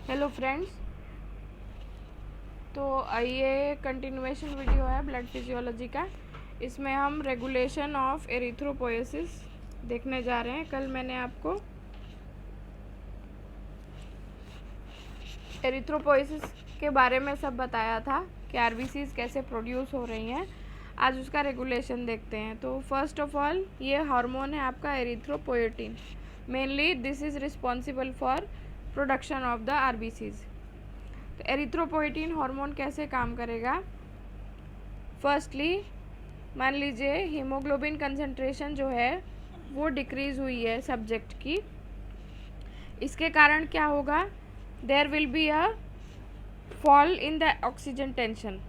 Hello friends, तो ये continuation video है ब्लड फिजियोलॉजी का। इसमें हम रेगुलेशन ऑफ एरिथ्रोपोएसिस देखने जा रहे हैं। कल मैंने आपको एरिथ्रोपोएसिस के बारे में सब बताया था कि आरबीसीज कैसे प्रोड्यूस हो रही हैं। आज उसका रेगुलेशन देखते हैं। तो फर्स्ट ऑफ ऑल ये हार्मोन है आपका erythropoietin. Mainly this is responsible for production of the RBCs. तो एरिथ्रोपोएटिन हार्मोन कैसे काम करेगा? फर्स्टली मान लीजिए हीमोग्लोबिन कंसंट्रेशन जो है वो डिक्रीज़ हुई है सब्जेक्ट की। इसके कारण क्या होगा? There will be a fall in the oxygen tension.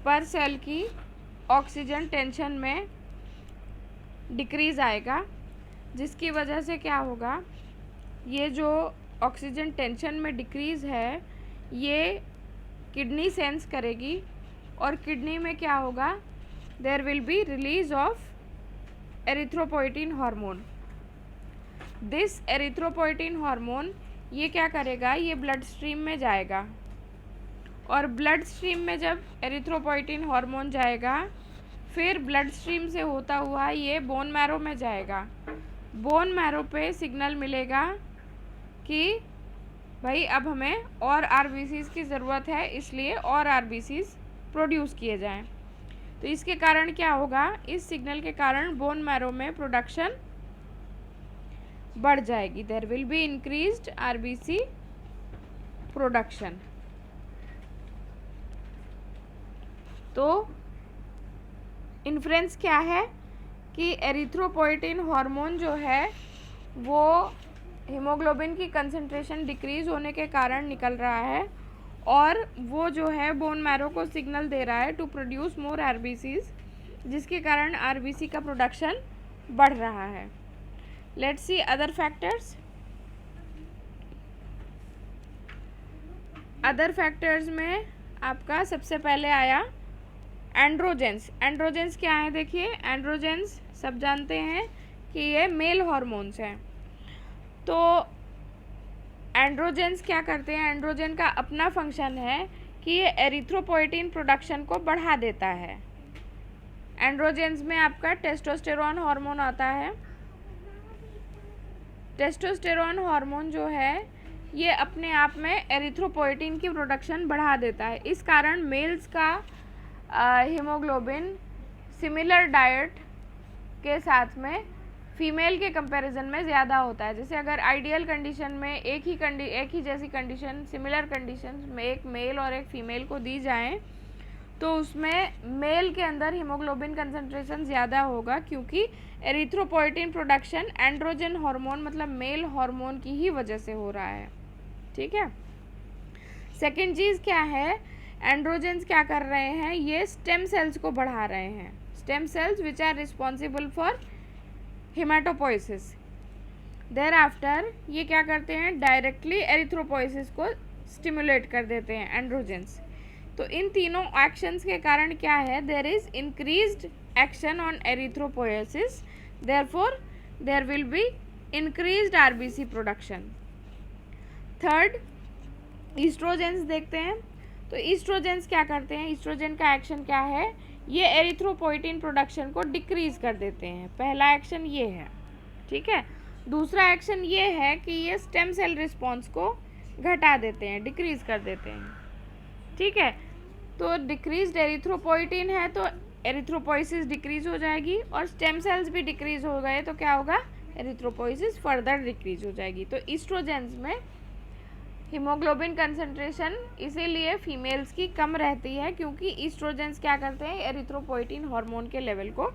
पर सेल की ऑक्सीजन टेंशन में डिक्रीज़ आएगा, जिसकी वजह से क्या होगा, ये जो ऑक्सीजन टेंशन में डिक्रीज़ है ये किडनी सेंस करेगी और किडनी में क्या होगा, there will be release of erythropoietin hormone. This erythropoietin hormone ये क्या करेगा, ये ब्लड स्ट्रीम में जाएगा और ब्लड स्ट्रीम में जब एरिथ्रोपोएटिन हार्मोन जाएगा फिर ब्लड स्ट्रीम से होता हुआ ये बोन मैरो में जाएगा। बोन मैरो पे सिग्नल मिलेगा कि भाई अब हमें और आरबीसीज की ज़रूरत है, इसलिए और आरबीसीज प्रोड्यूस किए जाएं। तो इसके कारण क्या होगा, इस सिग्नल के कारण बोन मैरो में प्रोडक्शन बढ़ जाएगी। There will be increased RBC production. तो इन्फ्रेंस क्या है कि एरिथ्रोपोएटिन हार्मोन जो है वो हीमोग्लोबिन की कंसंट्रेशन डिक्रीज़ होने के कारण निकल रहा है और वो जो है बोन मैरो को सिग्नल दे रहा है टू प्रोड्यूस मोर आरबीसीज, जिसके कारण आरबीसी का प्रोडक्शन बढ़ रहा है। Let's see other factors. Other factors में आपका सबसे पहले आया एंड्रोजेंस। एंड्रोजेंस क्या है? देखिए, एंड्रोजेंस सब जानते हैं कि ये मेल हार्मोन्स हैं। तो एंड्रोजेंस क्या करते हैं? एंड्रोजन का अपना फंक्शन है कि ये एरिथ्रोपोएटिन प्रोडक्शन को बढ़ा देता है। एंड्रोजेंस में आपका टेस्टोस्टेरोन हार्मोन आता है। टेस्टोस्टेरोन हार्मोन जो है ये अपने आप में एरिथ्रोपोएटिन की प्रोडक्शन बढ़ा देता है। इस कारण मेल्स का हीमोग्लोबिन सिमिलर डाइट के साथ में फीमेल के कंपैरिजन में ज़्यादा होता है। जैसे अगर आइडियल कंडीशन में एक ही जैसी कंडीशन, सिमिलर कंडीशन में एक मेल और एक फीमेल को दी जाए तो उसमें मेल के अंदर हीमोग्लोबिन कंसंट्रेशन ज़्यादा होगा, क्योंकि एरिथ्रोपोएटिन प्रोडक्शन एंड्रोजन हार्मोन मतलब मेल हार्मोन की ही वजह से हो रहा है। ठीक है। सेकेंड चीज़ क्या है, एंड्रोजेंस क्या कर रहे हैं, ये स्टेम सेल्स को बढ़ा रहे हैं। Stem cells which are responsible for haematopoiesis. Thereafter ये क्या करते हैं, डायरेक्टली एरिथ्रोपोइसिस को स्टिमुलेट कर देते हैं एंड्रोजेंस। तो इन तीनों एक्शंस के कारण क्या है, there is increased action on erythropoiesis, therefore there will be increased RBC production. Third, oestrogens देखते हैं। तो ईस्ट्रोजेंस क्या करते हैं, ईस्ट्रोजन का एक्शन क्या है, ये एरिथ्रोपोएटिन प्रोडक्शन को डिक्रीज कर देते हैं। पहला एक्शन ये है। ठीक है। दूसरा एक्शन ये है कि ये स्टेम सेल रिस्पॉन्स को घटा देते हैं, डिक्रीज कर देते हैं। ठीक है। तो डिक्रीज एरिथ्रोपोएटिन है तो एरिथ्रोपोइसिस डिक्रीज हो जाएगी और स्टेम सेल्स भी डिक्रीज हो गए तो क्या होगा, एरिथ्रोपोइसिस फर्दर डिक्रीज हो जाएगी। तो ईस्ट्रोजेंस में हीमोग्लोबिन कंसंट्रेशन इसीलिए फीमेल्स की कम रहती है, क्योंकि ईस्ट्रोजेंस क्या करते हैं, एरिथ्रोपोएटिन हार्मोन के लेवल को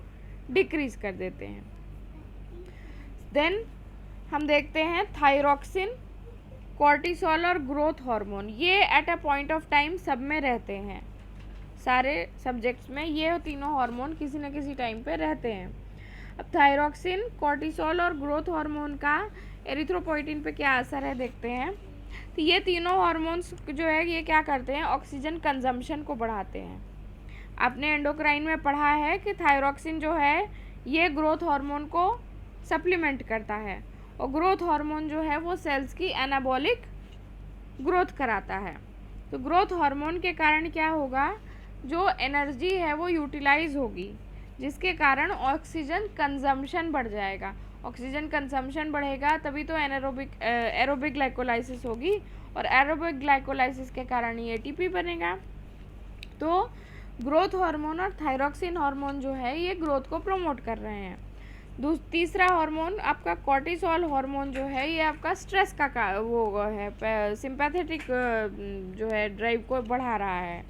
डिक्रीज कर देते हैं। देन हम देखते हैं थायरॉक्सिन, कॉर्टिसोल और ग्रोथ हार्मोन। ये at a point of time सब में रहते हैं, सारे सब्जेक्ट्स में ये तीनों हार्मोन किसी न किसी टाइम पे रहते हैं। अब थायरॉक्सिन, कॉर्टिसोल और ग्रोथ हार्मोन का एरिथ्रोपोएटिन पे क्या असर है देखते हैं। तो ये तीनों हार्मोन्स जो है ये क्या करते हैं, ऑक्सीजन कंजम्पशन को बढ़ाते हैं। आपने एंडोक्राइन में पढ़ा है कि थायरॉक्सिन जो है ये ग्रोथ हार्मोन को सप्लीमेंट करता है और ग्रोथ हार्मोन जो है वो सेल्स की एनाबॉलिक ग्रोथ कराता है। तो ग्रोथ हार्मोन के कारण क्या होगा, जो एनर्जी है वो यूटिलाइज होगी, जिसके कारण ऑक्सीजन कंजम्पशन बढ़ जाएगा। ऑक्सीजन कंजम्पशन बढ़ेगा तभी तो एरोबिक ग्लाइकोलाइसिस होगी, और एरोबिक ग्लाइकोलाइसिस के कारण ही एटीपी बनेगा। तो ग्रोथ हार्मोन और थायरॉक्सिन हार्मोन जो है ये ग्रोथ को प्रमोट कर रहे हैं। तीसरा हार्मोन आपका कॉर्टिसोल हार्मोन जो है, ये आपका स्ट्रेस का वो है, सिंपैथेटिक जो है ड्राइव को बढ़ा रहा है।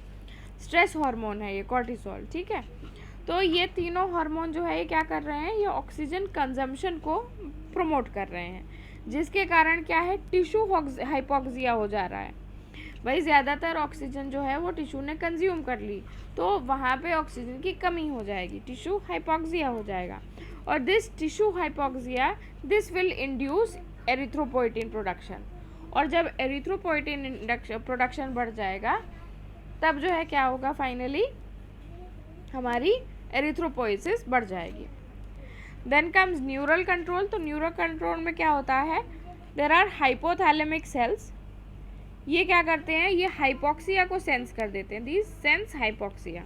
स्ट्रेस हार्मोन है ये कॉर्टिसोल, ठीक है। तो ये तीनों हार्मोन जो है ये क्या कर रहे हैं, ये ऑक्सीजन कंजम्पशन को प्रमोट कर रहे हैं, जिसके कारण क्या है, टिश्यू हाइपोक्सिया हो जा रहा है। भाई ज़्यादातर ऑक्सीजन जो है वो टिश्यू ने कंज्यूम कर ली, तो वहाँ पे ऑक्सीजन की कमी हो जाएगी, टिश्यू हाइपोक्सिया हो जाएगा। और this tissue hypoxia this will induce erythropoietin production, और जब एरिथ्रोपोइटिन प्रोडक्शन बढ़ जाएगा तब जो है क्या होगा, फाइनली हमारी एरिथ्रोपोइसिस बढ़ जाएगी। Then comes neural control. तो न्यूरल कंट्रोल में क्या होता है, देर आर हाइपोथैलेमिक सेल्स, ये क्या करते हैं, ये हाइपोक्सिया को सेंस कर देते हैं, दिस सेंस हाइपोक्सिया।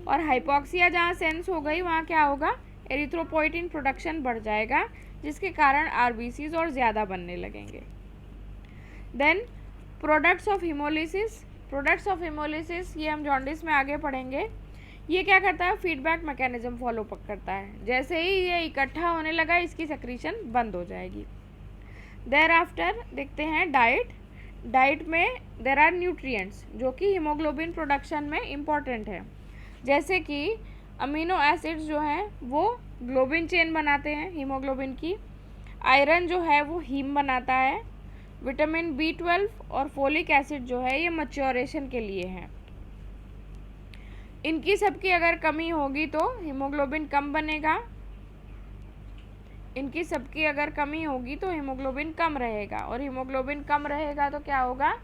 और हाइपोक्सिया जहाँ सेंस हो गई वहाँ क्या होगा, एरिथ्रोपोइटिन प्रोडक्शन बढ़ जाएगा, जिसके कारण आरबीसीज और ज़्यादा बनने लगेंगे। Then products of haemolysis. Products of haemolysis ये हम जॉन्डिस में आगे पढ़ेंगे। ये क्या करता है, फीडबैक मैकेनिज्म फॉलो करता है, जैसे ही ये इकट्ठा होने लगा इसकी सेक्रीशन बंद हो जाएगी। देयर आफ्टर देखते हैं डाइट। डाइट में देर आर न्यूट्रिएंट्स जो कि हीमोग्लोबिन प्रोडक्शन में इम्पॉर्टेंट है, जैसे कि अमीनो एसिड्स जो हैं वो ग्लोबिन चेन बनाते हैं हीमोग्लोबिन की, आयरन जो है वो हीम बनाता है, विटामिन B12 और फोलिक एसिड जो है ये मैच्योरेशन के लिए हैं। इनकी सबकी अगर कमी होगी तो हीमोग्लोबिन कम बनेगा, इनकी सबकी अगर कमी होगी तो हीमोग्लोबिन कम रहेगा, और हीमोग्लोबिन कम रहेगा तो क्या होगा,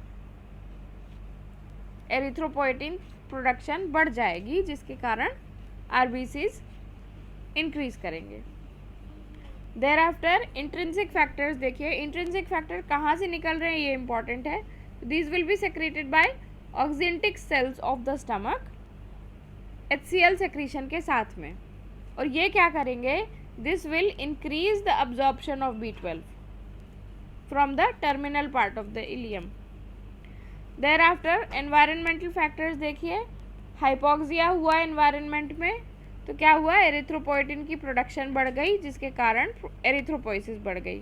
एरिथ्रोपोइटिन प्रोडक्शन बढ़ जाएगी, जिसके कारण आरबीसीज इंक्रीज करेंगे। Thereafter intrinsic factors. देखिए इंट्रिंसिक फैक्टर कहाँ से निकल रहे हैं, ये इंपॉर्टेंट है। This will be secreted by oxyntic cells of the stomach, HCl secretion के साथ में, और ये क्या करेंगे, this will increase the absorption of B12 from the terminal part of the ileum. Thereafter environmental factors देखिए, हाइपोक्सिया हुआ एनवायरनमेंट में तो क्या हुआ, एरिथ्रोपोइटिन की प्रोडक्शन बढ़ गई, जिसके कारण एरिथ्रोपोइसिस बढ़ गई।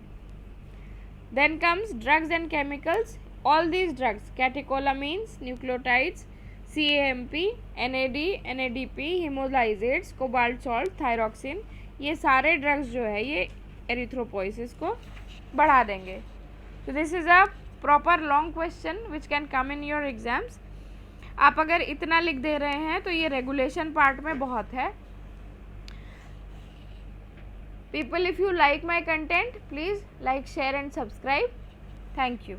Then comes drugs and chemicals. All these drugs, catecholamines, nucleotides, CAMP, NAD, NADP, haemolysates, cobalt salt, thyroxine, ये सारे ड्रग्स जो है ये एरिथ्रोपोइसिस को बढ़ा देंगे। तो this is a proper long question which can come in your exams. आप अगर इतना लिख दे रहे हैं तो ये रेगुलेशन पार्ट में बहुत है। People, if you like my content please like, share and subscribe. Thank you.